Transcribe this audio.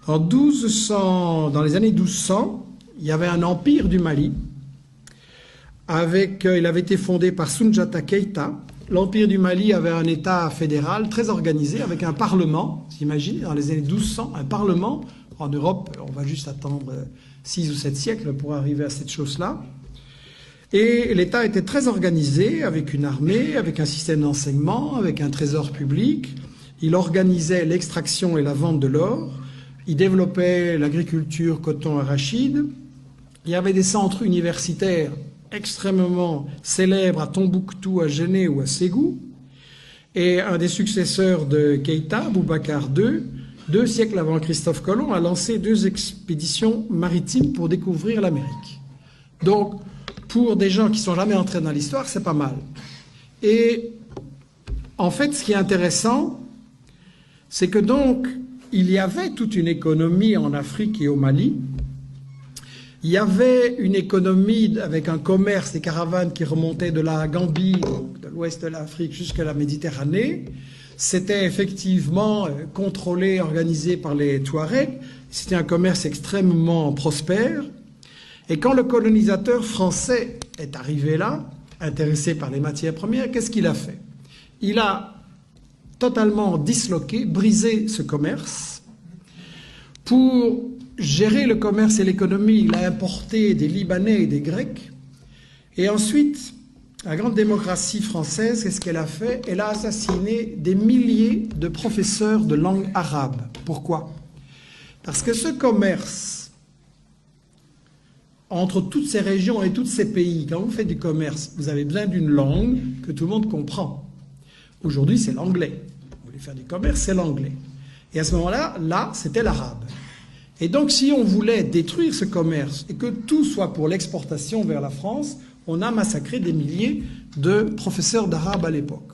Dans les années 1200, il y avait un empire du Mali. Il avait été fondé par Soundiata Keïta. L'empire du Mali avait un État fédéral très organisé, avec un parlement. Vous imaginez, dans les années 1200, un parlement. En Europe, on va juste attendre 6 ou 7 siècles pour arriver à cette chose-là. Et l'État était très organisé, avec une armée, avec un système d'enseignement, avec un trésor public. Il organisait l'extraction et la vente de l'or. Il développait l'agriculture, coton, arachide. Il y avait des centres universitaires extrêmement célèbres à Tombouctou, à Géné ou à Ségou. Et un des successeurs de Keïta, Boubacar II, 2 siècles avant Christophe Colomb, a lancé 2 expéditions maritimes pour découvrir l'Amérique. Donc, pour des gens qui ne sont jamais entrés dans l'histoire, c'est pas mal. Et en fait, ce qui est intéressant, c'est que donc, il y avait toute une économie en Afrique et au Mali. Il y avait une économie avec un commerce, des caravanes qui remontaient de la Gambie, donc de l'ouest de l'Afrique jusqu'à la Méditerranée. C'était effectivement contrôlé, organisé par les Touaregs. C'était un commerce extrêmement prospère. Et quand le colonisateur français est arrivé là, intéressé par les matières premières, qu'est-ce qu'il a fait? Il a totalement disloqué, brisé ce commerce. Pour gérer le commerce et l'économie, il a importé des Libanais et des Grecs. Et ensuite, la grande démocratie française, qu'est-ce qu'elle a fait? Elle a assassiné des milliers de professeurs de langue arabe. Pourquoi? Parce que ce commerce entre toutes ces régions et tous ces pays, quand vous faites du commerce, vous avez besoin d'une langue que tout le monde comprend. Aujourd'hui, c'est l'anglais. Vous voulez faire du commerce, c'est l'anglais. Et à ce moment-là, c'était l'arabe. Et donc, si on voulait détruire ce commerce et que tout soit pour l'exportation vers la France, on a massacré des milliers de professeurs d'arabe à l'époque.